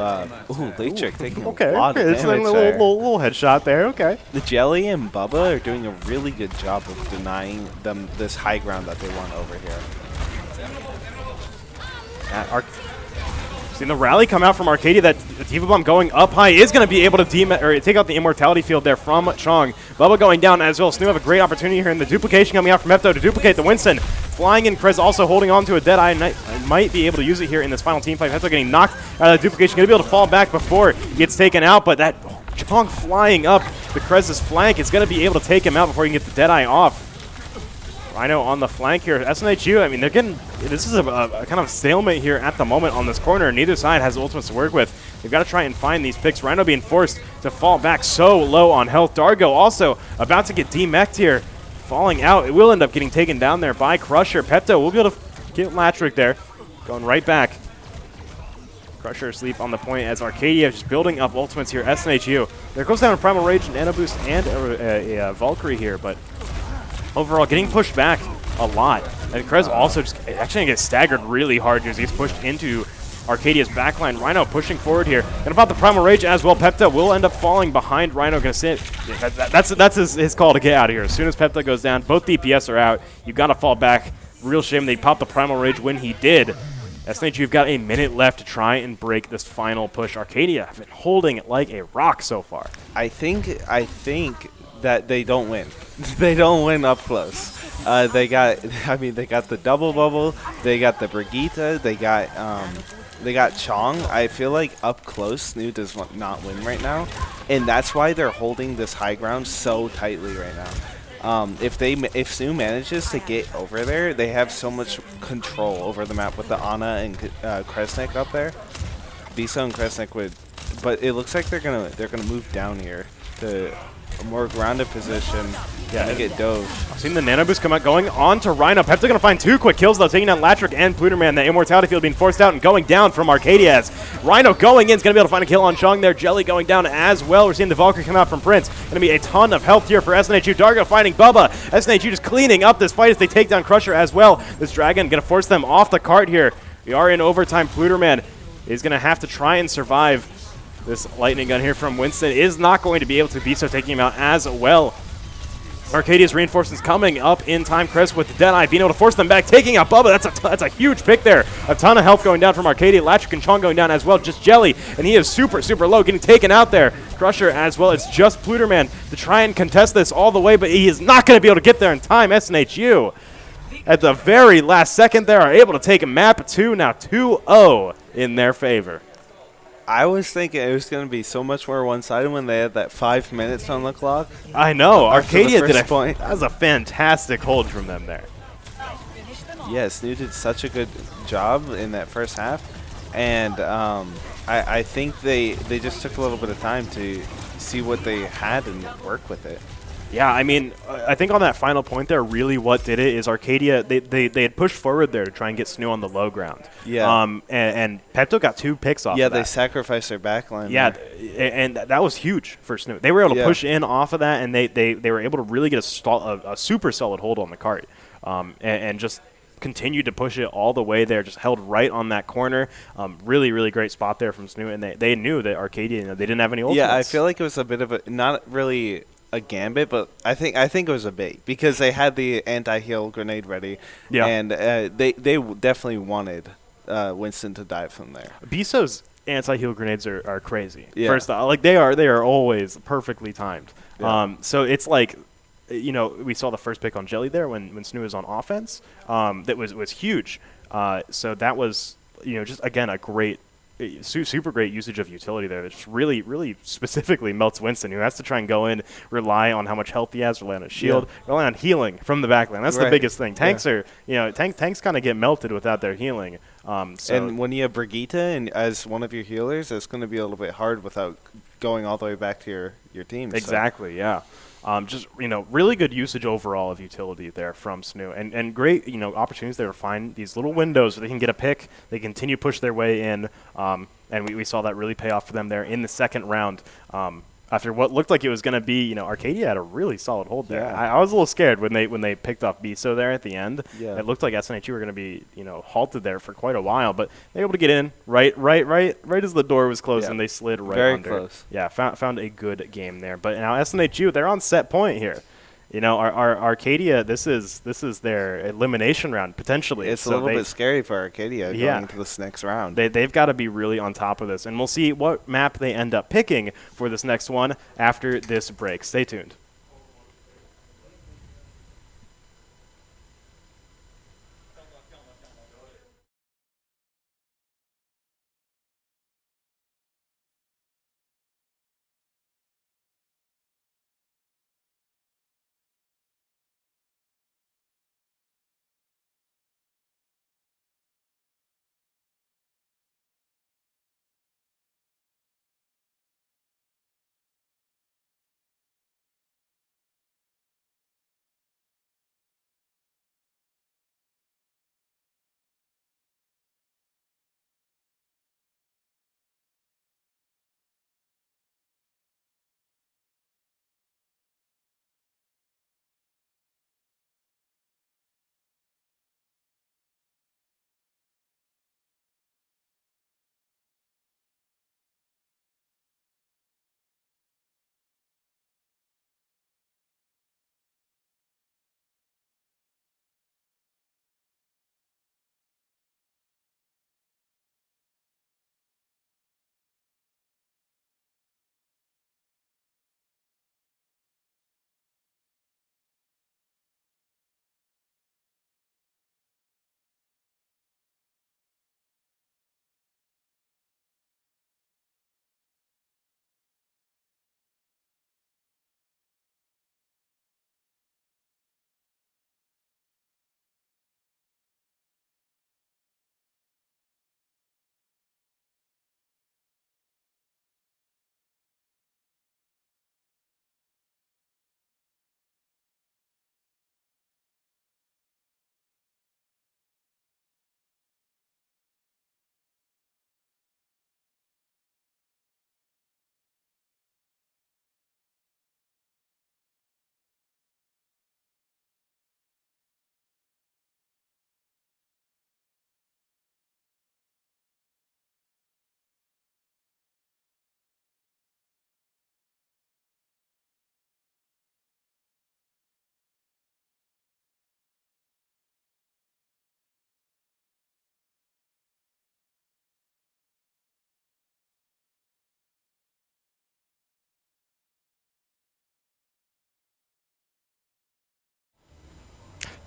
Leechik taking a lot of damage it's a little headshot there. Okay. The Jelly and Bubba are doing a really good job of denying them this high ground that they want over here. Seeing the rally come out from Arcadia, that Diva Bomb going up high is going to be able to take out the Immortality Field there from Chong. Bubba going down as well. SNHU have a great opportunity here in the duplication coming out from Epto to duplicate the Winston. Flying in, Krez also holding on to a Deadeye. Might be able to use it here in this final team fight. Epto getting knocked out of the duplication. Going to be able to fall back before he gets taken out, but that Chong flying up the Krez's flank is going to be able to take him out before he can get the Deadeye off. Rhino on the flank here. SNHU, I mean, they're getting, this is a kind of stalemate here at the moment on this corner. Neither side has ultimates to work with. They've got to try and find these picks. Rhino being forced to fall back so low on health. Dargo also about to get demeched here, falling out. It will end up getting taken down there by Crusher. Pepto will be able to get Latrick there, going right back. Crusher asleep on the point as Arcadia just building up ultimates here. SNHU. There goes down a Primal Rage, an Nano Boost, and a Valkyrie here, but overall getting pushed back a lot. And Krez also just actually gets staggered really hard as he gets pushed into Arcadia's backline. Rhino pushing forward here. And about the Primal Rage as well, Pepta will end up falling behind Rhino. Gonna sit. That's his call to get out of here. As soon as Pepta goes down, both DPS are out. You've got to fall back. Real shame they popped the Primal Rage when he did. SNH, you've got a minute left to try and break this final push. Arcadia have been holding it like a rock so far. I think that they don't win. They don't win up close. They got the double bubble. They got the Brigitte. They got Chong. I feel like up close, SNHU does not win right now, and that's why they're holding this high ground so tightly right now. If SNHU manages to get over there, they have so much control over the map with the Ana and Kresnik up there. Bisa and Kresnik would, but it looks like they're gonna move down here to a more grounded position. Yeah, and get dove. I've seen the Nano Boost come out, going on to Rhino. Pep's going to find 2 quick kills, though, taking down Latrick and Pluterman. The Immortality Field being forced out and going down from Arcadia as Rhino going in is going to be able to find a kill on Chong there. Jelly going down as well. We're seeing the Valkyrie come out from Prince. Going to be a ton of health here for SNHU. Dargo finding Bubba. SNHU just cleaning up this fight as they take down Crusher as well. This Dragon going to force them off the cart here. We are in overtime. Pluterman is going to have to try and survive. This lightning gun here from Winston is not going to be able to be so, taking him out as well. Arcadia's reinforcements coming up in time. Chris with the Deadeye being able to force them back, taking out Bubba. That's a huge pick there. A ton of health going down from Arcadia. Latrick and Chong going down as well. Just Jelly, and he is super, super low, getting taken out there. Crusher as well. It's just Pluterman to try and contest this all the way, but he is not going to be able to get there in time. SNHU, at the very last second there, are able to take map 2, now 2-0 in their favor. I was thinking it was going to be so much more one-sided when they had that 5 minutes on the clock. I know. Arcadia did point. That was a fantastic hold from them there. Yes, SNHU did such a good job in that first half, and I think they just took a little bit of time to see what they had and work with it. Yeah, I mean, I think on that final point there, really what did it is Arcadia, they had pushed forward there to try and get SNHU on the low ground. Yeah. And Pepto got 2 picks off of that. Yeah, they sacrificed their backline. Yeah, and that was huge for SNHU. They were able to push in off of that, and they were able to really get a super solid hold on the cart, and just continued to push it all the way there, just held right on that corner. Really, really great spot there from SNHU, and they knew that Arcadia, they didn't have any ultimates. Yeah, I feel like it was a bit of a, not really a gambit, but I think it was a bait because they had the anti-heal grenade ready, and they definitely wanted Winston to die from there. Biso's anti-heal grenades are crazy. Yeah. First off, like they are always perfectly timed. Yeah. So it's like, you know, we saw the first pick on Jelly there when SNHU was on offense. That was huge. So that was, you know, just again a great. Super great usage of utility there. It just really, really specifically melts Winston, who has to try and go in, rely on how much health he has, rely on his shield, rely on healing from the backline. That's the biggest thing. Tanks are, you know, tanks kind of get melted without their healing. And when you have Brigitte and as one of your healers, it's going to be a little bit hard without going all the way back to your team. Exactly, yeah. Just, you know, really good usage overall of utility there from SNHU, and great, you know, opportunities there to find these little windows where they can get a pick, they continue to push their way in, and we saw that really pay off for them there in the second round. After what looked like it was going to be, you know, Arcadia had a really solid hold there. Yeah. I was a little scared when they picked off Biso there at the end. Yeah. It looked like SNHU were going to be, you know, halted there for quite a while, but they were able to get in right as the door was closed, and they slid right Very under. close. Yeah, found a good game there. But now SNHU, they're on set point here. You know, our Arcadia, this is their elimination round potentially. It's a little bit scary for Arcadia going into this next round. They've got to be really on top of this, and we'll see what map they end up picking for this next one after this break. Stay tuned.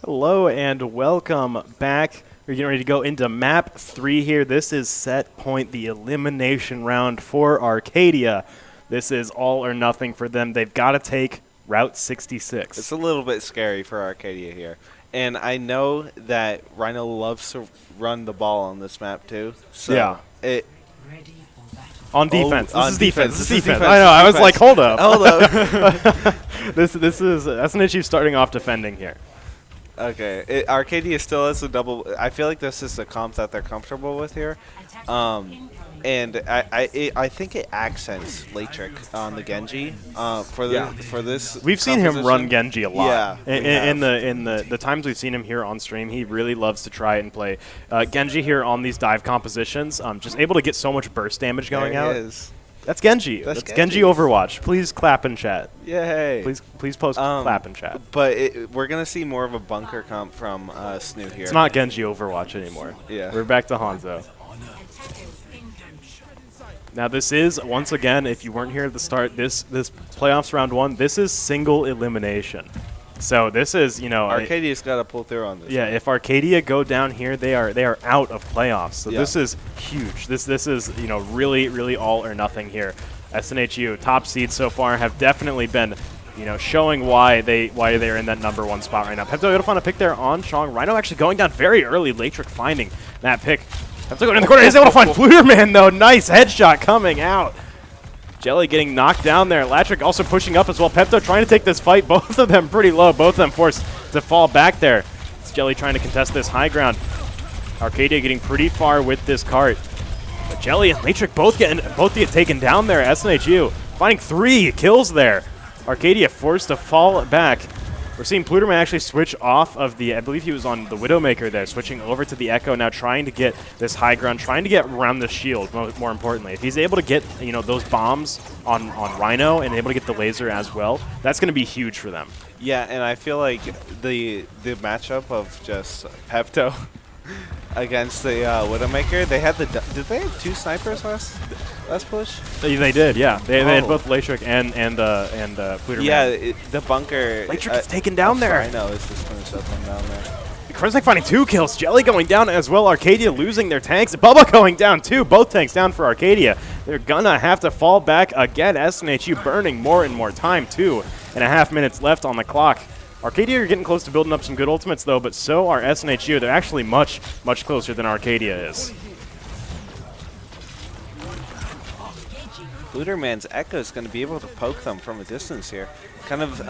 Hello and welcome back. We're getting ready to go into map 3 here. This is set point, the elimination round for Arcadia. This is all or nothing for them. They've got to take Route 66. It's a little bit scary for Arcadia here. And I know that Rhino loves to run the ball on this map too. So yeah. On defense. Oh, this is defense. This is defense. I know. I was like, hold up. Hold up. This is SNHU starting off defending here. Okay. Arcadia still has a double. I feel like this is a comp that they're comfortable with here. And I think it accents Latrick on the Genji for this. We've seen him run Genji a lot. Yeah, in the times we've seen him here on stream, he really loves to try and play Genji here on these dive compositions. Just able to get so much burst damage going out. That's Genji. That's Genji Overwatch. Please clap in chat. Yay. Please post clap in chat. But we're going to see more of a bunker comp from SNHU here. It's not Genji Overwatch anymore. Yeah. We're back to Hanzo. Now this is, once again, if you weren't here at the start, this playoffs round 1, this is single elimination. So this is, Arcadia's got to pull through on this. Yeah, if Arcadia go down here, they are out of playoffs. So this is huge. This is, really all or nothing here. SNHU top seeds so far have definitely been, showing why they're in that #1 spot right now. Pepto able to find a pick there on Chong. Rhino actually going down very early. Latrick finding that pick. Pepto going in the corner. He's able to find Fluterman though. Nice headshot coming out. Jelly getting knocked down there. Latrick also pushing up as well. Pepto trying to take this fight. Both of them pretty low. Both of them forced to fall back there. It's Jelly trying to contest this high ground. Arcadia getting pretty far with this cart. But Jelly and Latrick both get taken down there. SNHU finding 3 kills there. Arcadia forced to fall back. We're seeing Pluterman actually switch off of the, I believe he was on the Widowmaker there, switching over to the Echo now, trying to get this high ground, trying to get around the shield, more importantly. If he's able to get, those bombs on Rhino and able to get the laser as well, that's going to be huge for them. Yeah, and I feel like the matchup of just Pepto against the Widowmaker, they had did they have 2 snipers last push? They did, yeah. They had both Latrick and Pluterman. Yeah, the bunker. Latrick gets taken down there. I know, it's just going to shut them down there. Kresnik finding 2 kills. Jelly going down as well. Arcadia losing their tanks. Bubba going down too. Both tanks down for Arcadia. They're gonna have to fall back again. SNHU burning more and more time. 2.5 minutes left on the clock. Arcadia are getting close to building up some good ultimates though, but so are SNHU. They're actually much closer than Arcadia is. Luderman's Echo is going to be able to poke them from a distance here. Kind of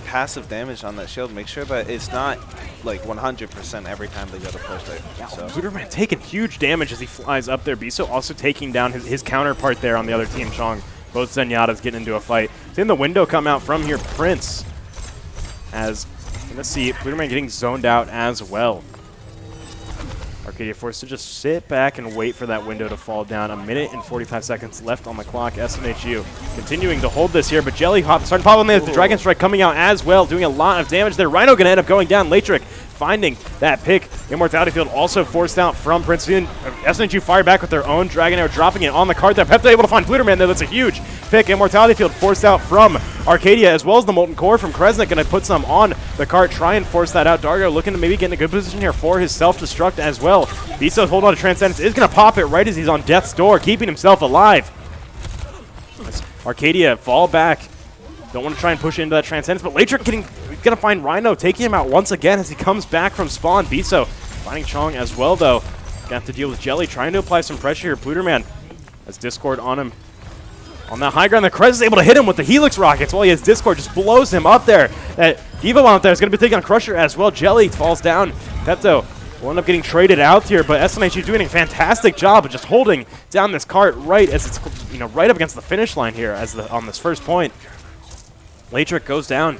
passive damage on that shield. Make sure that it's not like 100% every time they go to push it. Yeah, so. Luderman taking huge damage as he flies up there. Biso also taking down his counterpart there on the other team, Chong. Both Zenyatta's getting into a fight. Seeing the window come out from here, Prince. As, let's see, Pluterman getting zoned out as well. Arcadia forced to just sit back and wait for that window to fall down. 1 minute and 45 seconds left on the clock. SNHU continuing to hold this here, but Jelly starting to pop on there. The Dragon Strike coming out as well, doing a lot of damage there. Rhino gonna end up going down. Latrick finding that pick. Immortality Field also forced out from Prince. SNHU fire back with their own Dragon Arrow, dropping it on the card there. Pepto able to find Pluterman there. That's a huge pick. Immortality Field forced out from Arcadia, as well as the Molten Core from Kresnik. Gonna put some on the cart, try and force that out. Dargo looking to maybe get in a good position here for his self-destruct as well. Biso's hold on to Transcendence is gonna pop it right as he's on death's door, keeping himself alive. As Arcadia fall back. Don't want to try and push into that Transcendence, but Latrick gonna find Rhino, taking him out once again as he comes back from spawn. Biso finding Chong as well, though. Got to deal with Jelly, trying to apply some pressure here. Pluterman has Discord on him. On that high ground, the Krez is able to hit him with the Helix rockets while he has Discord, just blows him up there. That Diva out there is going to be taking on Crusher as well. Jelly falls down. Pepto will end up getting traded out here, but SNHU doing a fantastic job of just holding down this cart right as it's right up against the finish line here on this first point. Latrick goes down.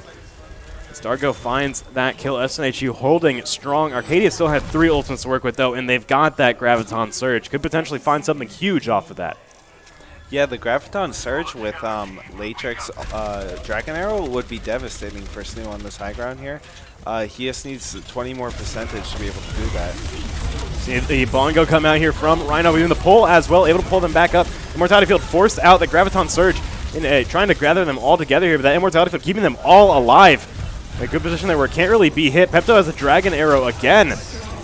Dargo finds that kill. SNHU holding strong. Arcadia still had 3 ultimates to work with though, and they've got that Graviton Surge. Could potentially find something huge off of that. Yeah, the Graviton Surge with Latrick's Dragon Arrow would be devastating for SNHU on this high ground here. He just needs 20 more percentage to be able to do that. See the Bongo come out here from Rhino, even the pull as well, able to pull them back up. Immortality Field forced out the Graviton Surge, trying to gather them all together here, but that Immortality Field keeping them all alive. A good position there where it can't really be hit. Pepto has a Dragon Arrow again.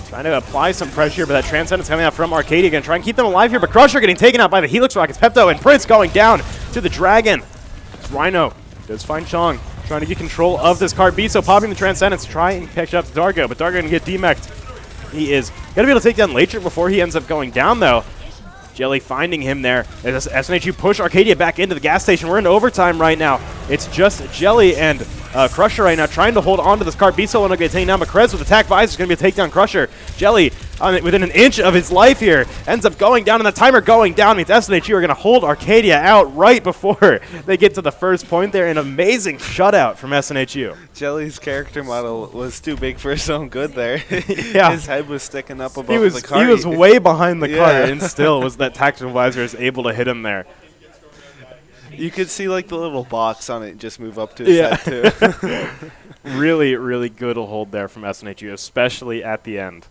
Trying to apply some pressure, but that Transcendence coming out from Arcadia. Going to try and keep them alive here, but Crusher getting taken out by the Helix Rockets. Pepto and Prince going down to the Dragon. Rhino does find Chong, trying to get control of this card. Biso popping the Transcendence, try and catch up to Dargo, but Dargo going to get demeched. He is going to be able to take down Latrick before he ends up going down, though. Jelly finding him there. As SNHU push Arcadia back into the gas station. We're in overtime right now. It's just Jelly and Crusher right now trying to hold on to this card. Biso will get taken down, but Krez with attack visor is going to be a takedown Crusher. Jelly, within an inch of his life here, ends up going down, and the timer going down means SNHU are going to hold Arcadia out right before they get to the first point there. An amazing shutout from SNHU. Jelly's character model was too big for his own good there. Yeah. His head was sticking up above the cart. He was way behind the cart, and still was that tactical visor is able to hit him there. You could see like the little box on it just move up to his head too. Really, really good hold there from SNHU, especially at the end.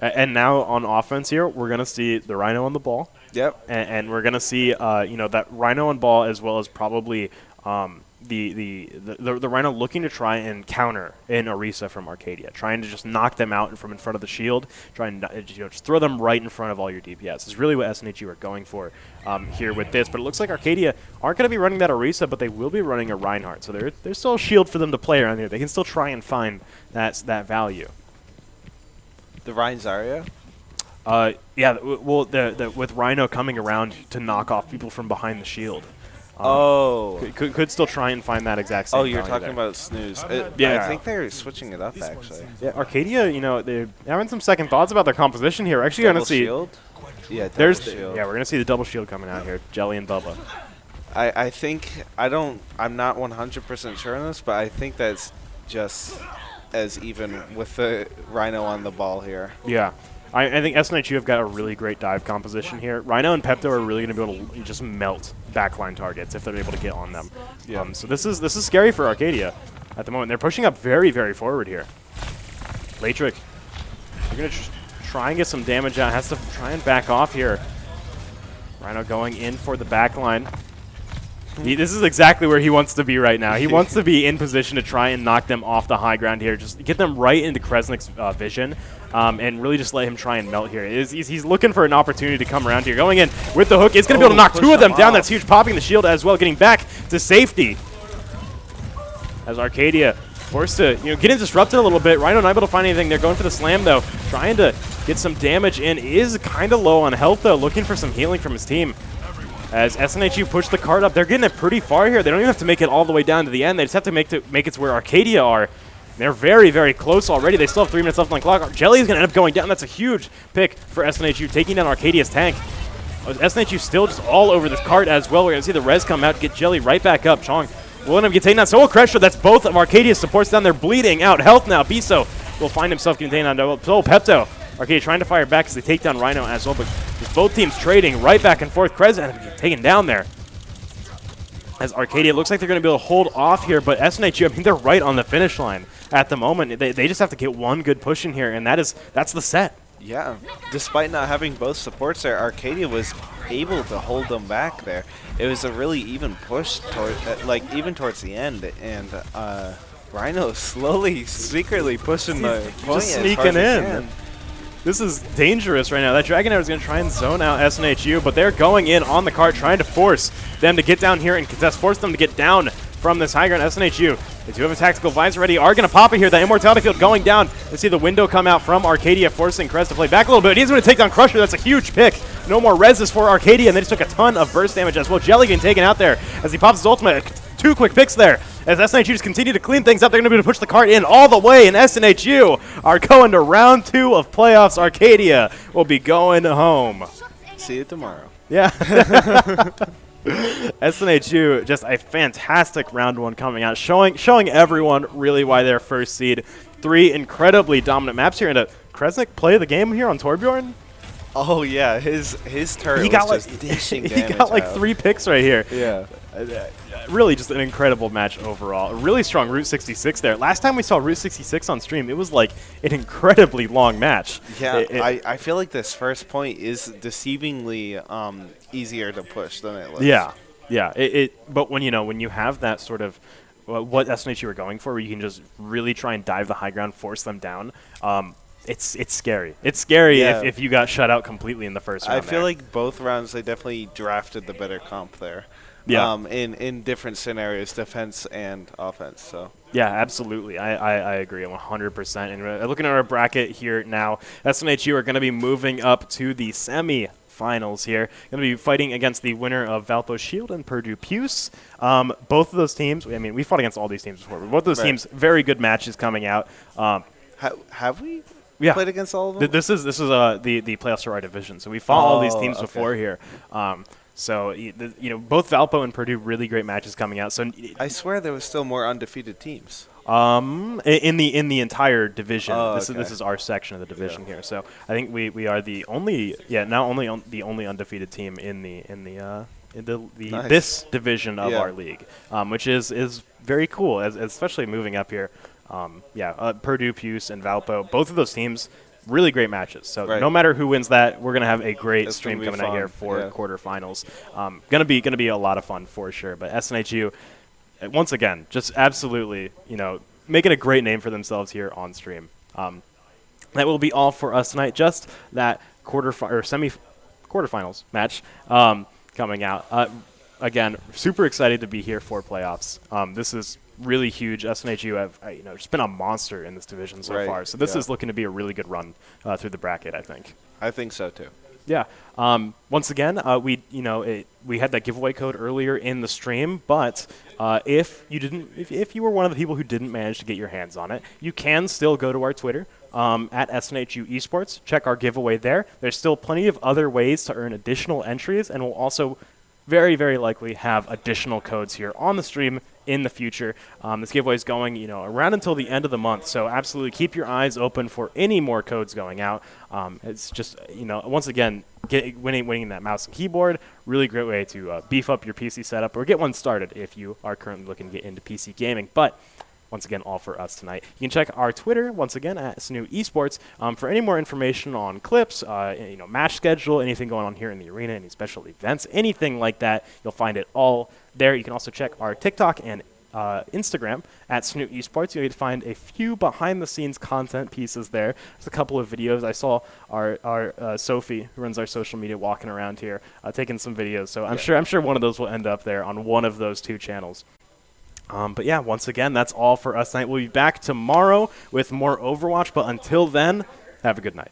And now on offense here, we're going to see the Rhino on the ball. Yep. And we're going to see that Rhino on ball, as well as probably the Rhino looking to try and counter in Orisa from Arcadia, trying to just knock them out from in front of the shield, trying to just throw them right in front of all your DPS. Is really what SNHU are going for here with this. But it looks like Arcadia aren't going to be running that Orisa, but they will be running a Reinhardt. So there's still a shield for them to play around here. They can still try and find that value. The Ryan Zarya? Yeah, well, with Rhino coming around to knock off people from behind the shield. Could still try and find that exact same. Oh, you're talking there. about Snooze. Yeah. I think they're switching it up, actually. Yeah, Arcadia, they're having some second thoughts about their composition here. We're actually going to see. Shield? Yeah, double shield. Yeah, we're going to see the double shield coming out here. Jelly and Bubba. I think, I'm not 100% sure on this, but I think that's just as even with the Rhino on the ball here. Yeah. I think SNHU have got a really great dive composition here. Rhino and Pepto are really going to be able to just melt backline targets if they're able to get on them. Yeah. So this is scary for Arcadia at the moment. They're pushing up very, very forward here. Latrick, they're going to try and get some damage out. Has to try and back off here. Rhino going in for the backline. This is exactly where he wants to be right now. He wants to be in position to try and knock them off the high ground here. Just get them right into Kresnik's vision and really just let him try and melt here. He's looking for an opportunity to come around here. Going in with the hook. He's going to be able to knock two of them down. That's huge. Popping the shield as well. Getting back to safety. As Arcadia forced to get disrupted a little bit. Rhino not able to find anything. They're going for the slam, though. Trying to get some damage in. Is kind of low on health, though. Looking for some healing from his team. As SNHU push the card up, they're getting it pretty far here. They don't even have to make it all the way down to the end. They just have to make it to where Arcadia are. They're very, very close already. They still have 3 minutes left on the clock. Jelly is going to end up going down. That's a huge pick for SNHU, taking down Arcadia's tank. SNHU still just all over this card as well. We're going to see the res come out, get Jelly right back up. Chong will end up getting taken down. So will Crusher. That's both of Arcadia's supports down. They're bleeding out health now. Biso will find himself getting taken down. So Pepto. Arcadia trying to fire back as they take down Rhino as well, but with both teams trading right back and forth. Krez ends up getting taken down there. As Arcadia looks like they're going to be able to hold off here, but SNHU, they're right on the finish line at the moment. They just have to get one good push in here, and that's the set. Yeah, despite not having both supports there, Arcadia was able to hold them back there. It was a really even push, even towards the end, and Rhino slowly, secretly pushing the point just sneaking in. This is dangerous right now. That Dragon Arrow is going to try and zone out SNHU, but they're going in on the cart, trying to force them to get down here and contest, force them to get down from this high ground. SNHU, they do have a tactical visor ready, are going to pop it here. The Immortality Field going down. Let's see the window come out from Arcadia, forcing Krez to play back a little bit. He's going to take down Crusher. That's a huge pick. No more reses for Arcadia, and they just took a ton of burst damage as well. Jelly getting taken out there as he pops his ultimate. 2 quick picks there. As SNHU just continue to clean things up, they're going to be able to push the cart in all the way, and SNHU are going to round 2 of playoffs. Arcadia will be going home. See you tomorrow. Yeah. SNHU, just a fantastic round 1 coming out, showing everyone really why they're first seed. 3 incredibly dominant maps here, and Kresnik play the game here on Torbjorn. Oh yeah, his turret was just dishing damage. He got like 3 picks right here. Yeah. Really just an incredible match overall. A really strong Route 66 there. Last time we saw Route 66 on stream, it was like an incredibly long match. Yeah, I feel like this first point is deceivingly easier to push than it looks. Yeah, yeah. But when you have that sort of what SNHU are going for, where you can just really try and dive the high ground, force them down. It's scary. It's scary if you got shut out completely in the first round. I feel like both rounds they definitely drafted the better comp there. Yeah. In different scenarios, defense and offense. So. Yeah, absolutely. I agree 100%. And looking at our bracket here now, SNHU are going to be moving up to the semi-finals here. Going to be fighting against the winner of Valpo Shield and Purdue Puce. Both of those teams, I mean, we fought against all these teams before, but both of those teams, very good matches coming out. Have we? Yeah. Played against all of them? This is the playoffs for our division. So we fought all these teams before here. So both Valpo and Purdue, really great matches coming out. So I swear there was still more undefeated teams. In the entire division. This is our section of the division here. So I think we are the only the only undefeated team in Nice. this division of our league, which is very cool, especially moving up here. Purdue, Puce, and Valpo, both of those teams, really great matches. So no matter who wins that, we're gonna have a great stream coming out here for quarterfinals. Gonna be a lot of fun for sure. But SNHU, once again, just absolutely, making a great name for themselves here on stream. That will be all for us tonight. Just that quarterfinals match coming out. Again, super excited to be here for playoffs. This is really huge. SNHU have just been a monster in this division so far. So this is looking to be a really good run through the bracket, I think. I think so too. Yeah. Once again, we had that giveaway code earlier in the stream, but if you were one of the people who didn't manage to get your hands on it, you can still go to our Twitter at SNHU Esports. Check our giveaway there. There's still plenty of other ways to earn additional entries, and we'll also very, very likely have additional codes here on the stream in the future. This giveaway is going, around until the end of the month, so absolutely keep your eyes open for any more codes going out. It's just, once again, winning that mouse and keyboard, really great way to beef up your PC setup or get one started if you are currently looking to get into PC gaming. But once again, all for us tonight. You can check our Twitter, once again, at SNHU Esports, for any more information on clips, match schedule, anything going on here in the arena, any special events, anything like that. You'll find it all there. You can also check our TikTok and Instagram at SNHU Esports. You'll find a few behind-the-scenes content pieces there. There's a couple of videos. I saw our Sophie, who runs our social media, walking around here, taking some videos. So I'm sure one of those will end up there on one of those two channels. But yeah, once again, that's all for us tonight. We'll be back tomorrow with more Overwatch, but until then, have a good night.